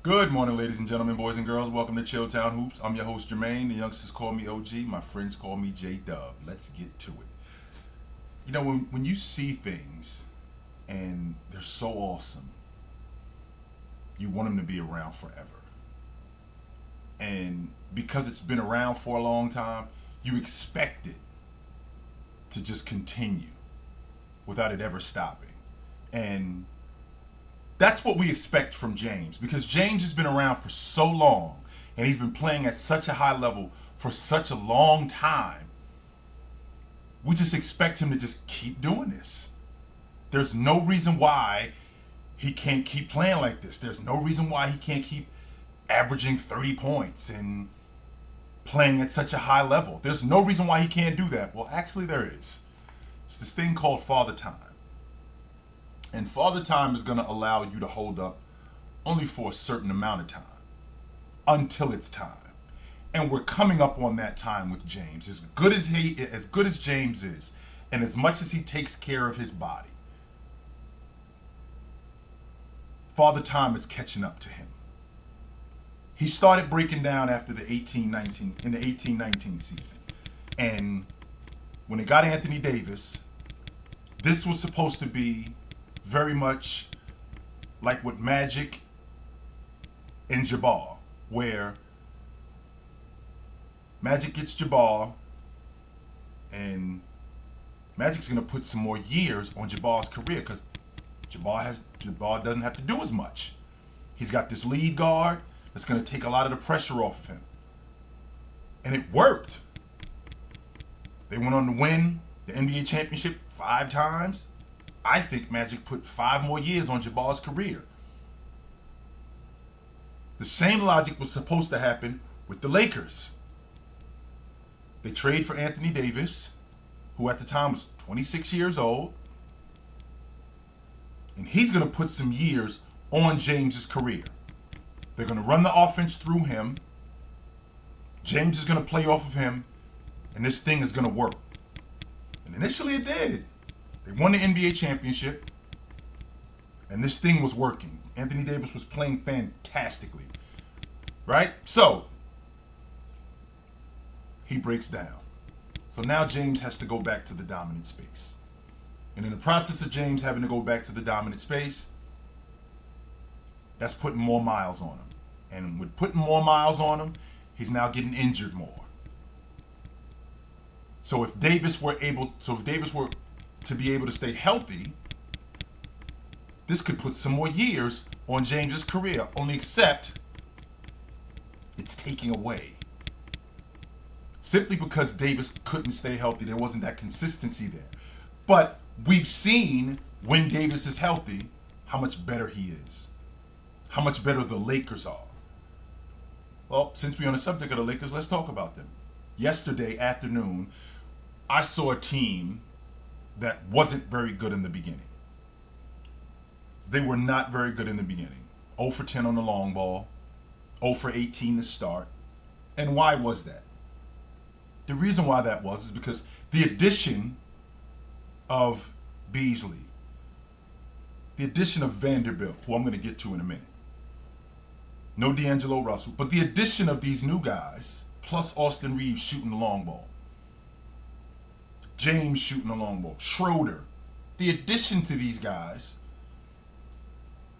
Good morning, ladies and gentlemen, boys and girls. Welcome to Chilltown Hoops. I'm your host, Jermaine. The youngsters call me OG. My friends call me J-Dub. Let's get to it. You know, when you see things and they're so awesome, you want them to be around forever. And because it's been around for a long time, you expect it to just continue without it ever stopping. And that's what we expect from James, because James has been around for so long and he's been playing at such a high level for such a long time. We just expect him to just keep doing this. There's no reason why he can't keep playing like this. There's no reason why he can't keep averaging 30 points and playing at such a high level. There's no reason why he can't do that. Well, actually there is. It's this thing called Father Time. And Father Time is going to allow you to hold up only for a certain amount of time until it's time. And we're coming up on that time with James. As good as James is, and as much as he takes care of his body, Father Time is catching up to him. He started breaking down after the 18-19 season. And when they got Anthony Davis, this was supposed to be very much like what Magic and Jabbar, where Magic gets Jabbar, and Magic's going to put some more years on Jabbar's career because Jabbar doesn't have to do as much. He's got this lead guard that's going to take a lot of the pressure off of him. And it worked. They went on to win the NBA championship 5 times. I think Magic put 5 more years on Jabbar's career. The same logic was supposed to happen with the Lakers. They trade for Anthony Davis, who at the time was 26 years old. And he's going to put some years on James's career. They're going to run the offense through him. James is going to play off of him. And this thing is going to work. And initially it did. They won the NBA championship, and this thing was working. Anthony Davis was playing fantastically, right? So, he breaks down. So now James has to go back to the dominant space. And in the process of James having to go back to the dominant space, that's putting more miles on him. And with putting more miles on him, he's now getting injured more. So if Davis were to be able to stay healthy, this could put some more years on James's career. Only except it's taking away. Simply because Davis couldn't stay healthy, there wasn't that consistency there. But we've seen when Davis is healthy, how much better he is. How much better the Lakers are. Well, since we're on the subject of the Lakers, let's talk about them. Yesterday afternoon, I saw a team that wasn't very good in the beginning. They were not very good in the beginning. 0 for 10 on the long ball, 0 for 18 to start. And why was that? The reason why that was is because the addition of Beasley, the addition of Vanderbilt, who I'm going to get to in a minute, no D'Angelo Russell, but the addition of these new guys, plus Austin Reeves shooting the long ball, James shooting the long ball, Schroeder. The addition to these guys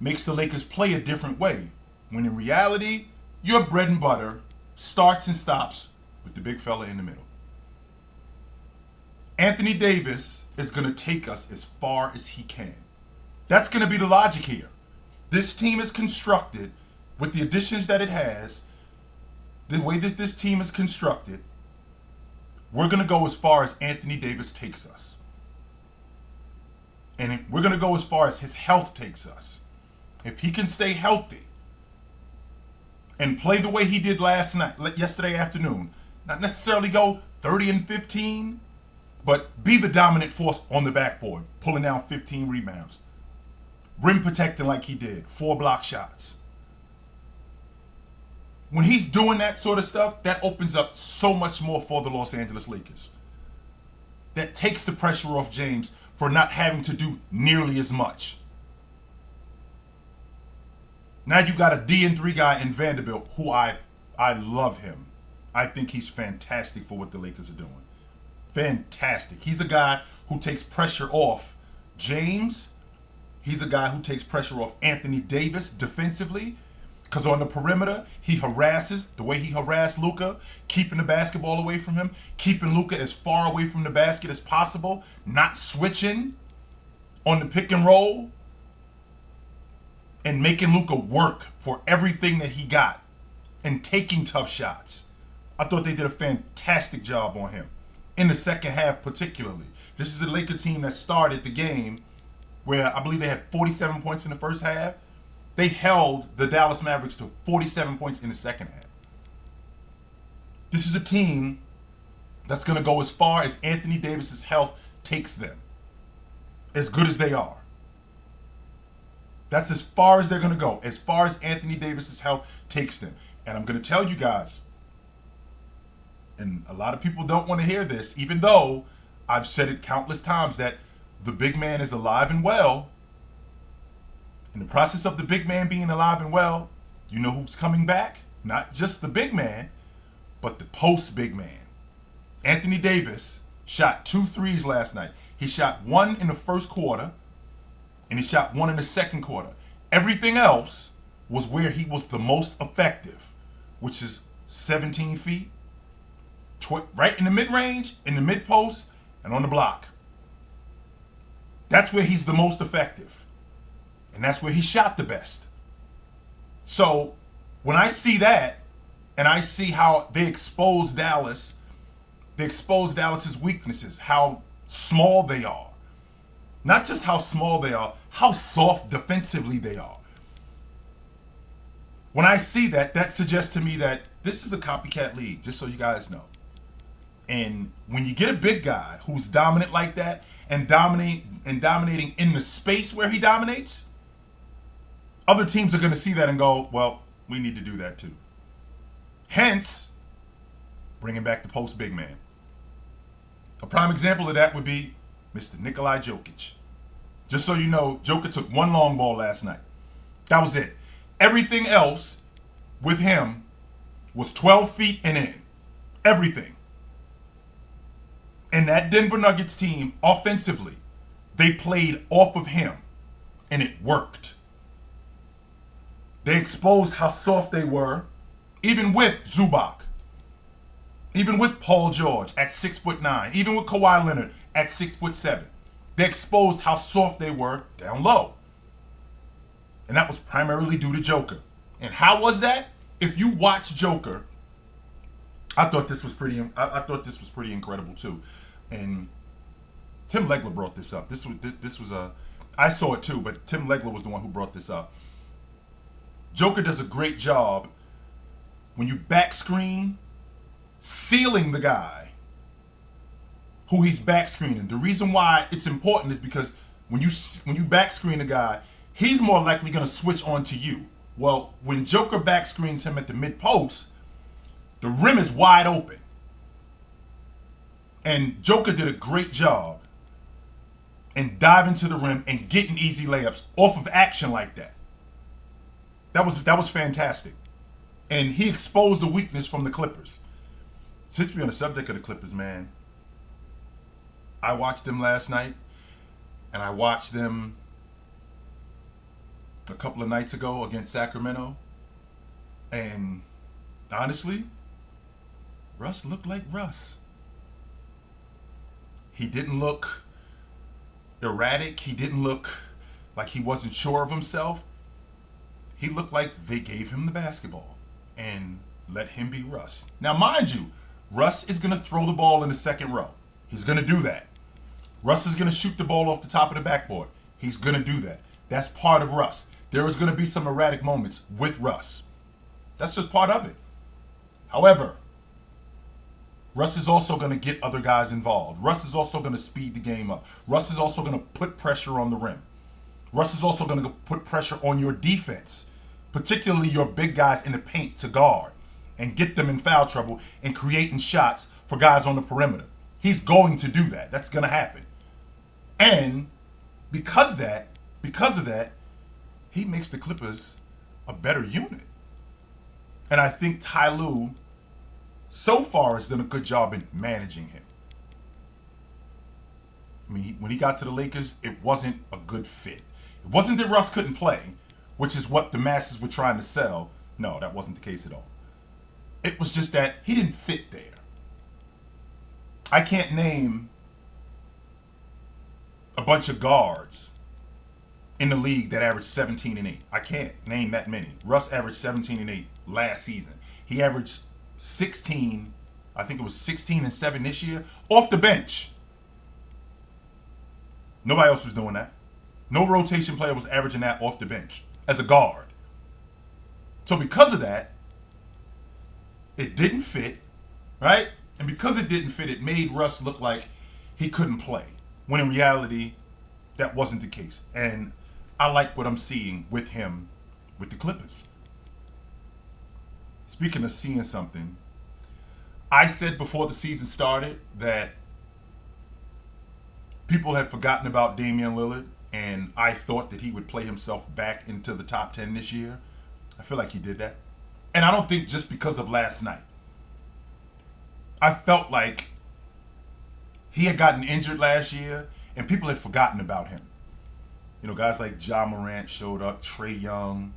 makes the Lakers play a different way. When in reality, your bread and butter starts and stops with the big fella in the middle. Anthony Davis is going to take us as far as he can. That's going to be the logic here. This team is constructed with the additions that it has, the way that this team is constructed. We're going to go as far as Anthony Davis takes us. And we're going to go as far as his health takes us. If he can stay healthy and play the way he did yesterday afternoon, not necessarily go 30 and 15, but be the dominant force on the backboard, pulling down 15 rebounds, rim protecting like he did, 4 block shots. When he's doing that sort of stuff, that opens up so much more for the Los Angeles Lakers. That takes the pressure off James for not having to do nearly as much. Now you got a DN3 guy in Vanderbilt who I love him. I think he's fantastic for what the Lakers are doing. Fantastic. He's a guy who takes pressure off James. He's a guy who takes pressure off Anthony Davis defensively. Because on the perimeter, he harasses the way he harassed Luka, keeping the basketball away from him, keeping Luka as far away from the basket as possible, not switching on the pick and roll, and making Luka work for everything that he got and taking tough shots. I thought they did a fantastic job on him in the second half particularly. This is a Laker team that started the game where I believe they had 47 points in the first half. They held the Dallas Mavericks to 47 points in the second half. This is a team that's going to go as far as Anthony Davis's health takes them. As good as they are. That's as far as they're going to go. As far as Anthony Davis's health takes them. And I'm going to tell you guys, and a lot of people don't want to hear this, even though I've said it countless times that the big man is alive and well. In the process of the big man being alive and well, you know who's coming back? Not just the big man, but the post-big man. Anthony Davis shot 2 threes last night. He shot 1 in the first quarter, and he shot 1 in the second quarter. Everything else was where he was the most effective, which is 17 feet, right in the mid-range, in the mid-post, and on the block. That's where he's the most effective. And that's where he shot the best. So when I see that, and I see how they expose Dallas's weaknesses, how small they are. Not just how small they are, how soft defensively they are. When I see that, that suggests to me that this is a copycat league, just so you guys know. And when you get a big guy who's dominant like that and dominating in the space where he dominates, other teams are going to see that and go, well, we need to do that too. Hence, bringing back the post big man. A prime example of that would be Mr. Nikola Jokic. Just so you know, Jokic took 1 long ball last night. That was it. Everything else with him was 12 feet and in. Everything. And that Denver Nuggets team, offensively, they played off of him. And it worked. They exposed how soft they were, even with Zubac. Even with Paul George at 6'9", even with Kawhi Leonard at 6'7", they exposed how soft they were down low. And that was primarily due to Joker. And how was that? If you watch Joker, I thought this was pretty incredible too. And Tim Legler brought this up. I saw it too, but Tim Legler was the one who brought this up. Joker does a great job when you back screen, sealing the guy who he's back screening. The reason why it's important is because when you back screen a guy, he's more likely going to switch on to you. Well, when Joker back screens him at the mid post, the rim is wide open. And Joker did a great job in diving to the rim and getting easy layups off of action like that. That was fantastic. And he exposed the weakness from the Clippers. Since we're on the subject of the Clippers, man, I watched them last night, and I watched them a couple of nights ago against Sacramento. And honestly, Russ looked like Russ. He didn't look erratic. He didn't look like he wasn't sure of himself. He looked like they gave him the basketball and let him be Russ. Now, mind you, Russ is going to throw the ball in the second row. He's going to do that. Russ is going to shoot the ball off the top of the backboard. He's going to do that. That's part of Russ. There is going to be some erratic moments with Russ. That's just part of it. However, Russ is also going to get other guys involved. Russ is also going to speed the game up. Russ is also going to put pressure on the rim. Russ is also going to put pressure on your defense, particularly your big guys in the paint to guard and get them in foul trouble and creating shots for guys on the perimeter. He's going to do that. That's going to happen. And because of that, he makes the Clippers a better unit. And I think Ty Lue, so far, has done a good job in managing him. I mean, when he got to the Lakers, it wasn't a good fit. It wasn't that Russ couldn't play, which is what the masses were trying to sell. No, that wasn't the case at all. It was just that he didn't fit there. I can't name a bunch of guards in the league that averaged 17 and 8. I can't name that many. Russ averaged 17 and 8 last season. He averaged 16, I think it was 16 and 7 this year, off the bench. Nobody else was doing that. No rotation player was averaging that off the bench as a guard. So because of that, it didn't fit, right? And because it didn't fit, it made Russ look like he couldn't play, when in reality, that wasn't the case. And I like what I'm seeing with him with the Clippers. Speaking of seeing something, I said before the season started that people had forgotten about Damian Lillard, and I thought that he would play himself back into the top 10 this year. I feel like he did that. And I don't think just because of last night. I felt like he had gotten injured last year, and people had forgotten about him. You know, guys like Ja Morant showed up, Trae Young.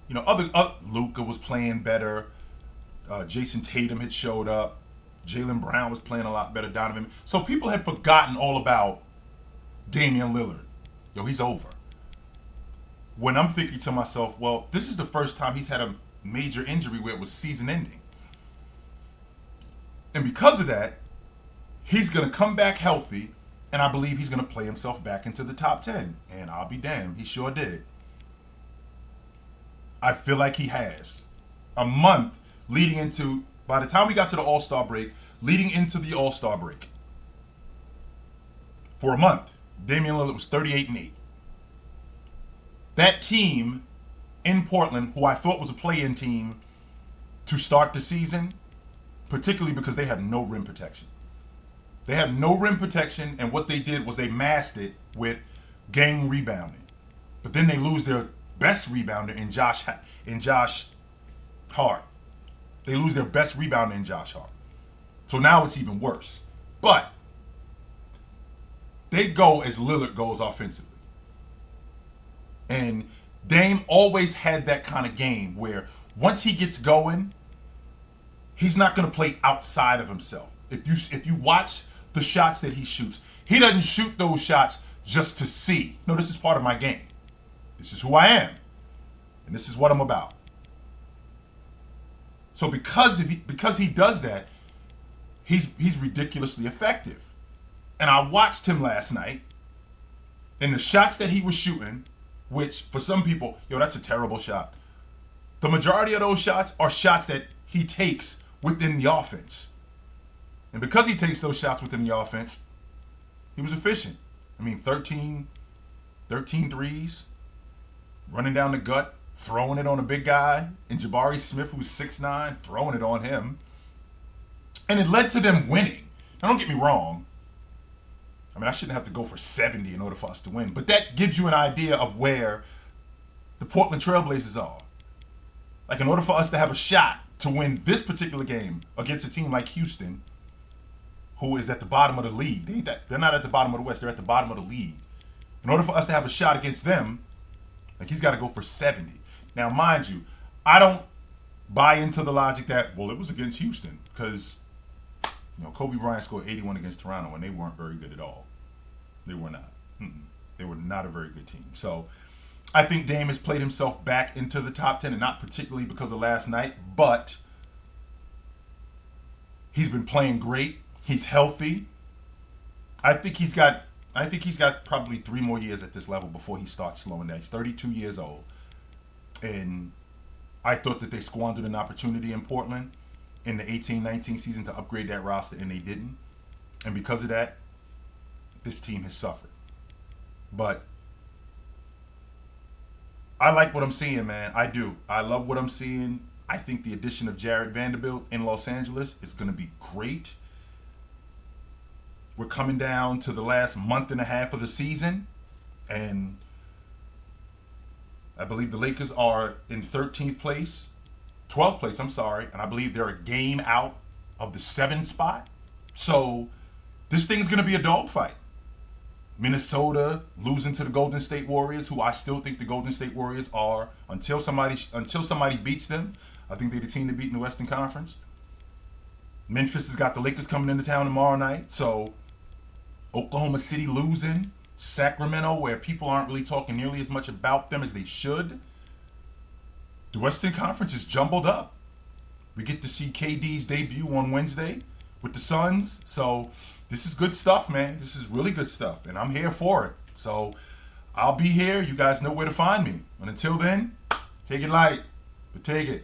You know, Luka was playing better. Jason Tatum had showed up. Jaylen Brown was playing a lot better. Donovan. So people had forgotten all about Damian Lillard. Yo, he's over. When I'm thinking to myself, well, this is the first time he's had a major injury where it was season ending. And because of that, he's going to come back healthy, and I believe he's going to play himself back into the top 10. And I'll be damned, he sure did. I feel like he has. A month leading into, by the time we got to the All-Star break, leading into the All-Star break. For a month, Damian Lillard was 38 and 8. That team in Portland, who I thought was a play-in team to start the season, particularly because they have no rim protection. They have no rim protection, and what they did was they masked it with gang rebounding. But then they lose their best rebounder in Josh Hart. They lose their best rebounder in Josh Hart. So now it's even worse. But they go as Lillard goes offensively. And Dame always had that kind of game where once he gets going, he's not going to play outside of himself. If you watch the shots that he shoots, he doesn't shoot those shots just to see. No, this is part of my game. This is who I am. And this is what I'm about. So because he does that, he's ridiculously effective. And I watched him last night, and the shots that he was shooting, which for some people, yo, that's a terrible shot. The majority of those shots are shots that he takes within the offense. And because he takes those shots within the offense, he was efficient. I mean, 13 threes, running down the gut, throwing it on a big guy, and Jabari Smith, who's 6'9", throwing it on him. And it led to them winning. Now, don't get me wrong. I mean, I shouldn't have to go for 70 in order for us to win. But that gives you an idea of where the Portland Trailblazers are. Like, in order for us to have a shot to win this particular game against a team like Houston, who is at the bottom of the league. They're not at the bottom of the West. They're at the bottom of the league. In order for us to have a shot against them, like, he's got to go for 70. Now, mind you, I don't buy into the logic that, well, it was against Houston because, you know, Kobe Bryant scored 81 against Toronto, and they weren't very good at all. They were not. They were not a very good team. So I think Dame has played himself back into the top 10, and not particularly because of last night, but he's been playing great. He's healthy. I think he's got probably 3 more years at this level before he starts slowing down. He's 32 years old. And I thought that they squandered an opportunity in Portland in the 18-19 season to upgrade that roster, and they didn't. And because of that, this team has suffered. But I like what I'm seeing, man. I do. I love what I'm seeing. I think the addition of Jared Vanderbilt in Los Angeles is going to be great. We're coming down to the last month and a half of the season, and I believe the Lakers are in 13th place, 12th place, I'm sorry, and I believe they're a game out of the 7 spot. So this thing's going to be a dogfight. Minnesota losing to the Golden State Warriors, who I still think the Golden State Warriors are, until somebody beats them, I think they're the team to beat in the Western Conference. Memphis has got the Lakers coming into town tomorrow night. So Oklahoma City losing. Sacramento, where people aren't really talking nearly as much about them as they should. The Western Conference is jumbled up. We get to see KD's debut on Wednesday with the Suns. So this is good stuff, man. This is really good stuff, and I'm here for it. So I'll be here. You guys know where to find me. And until then, take it light, but take it.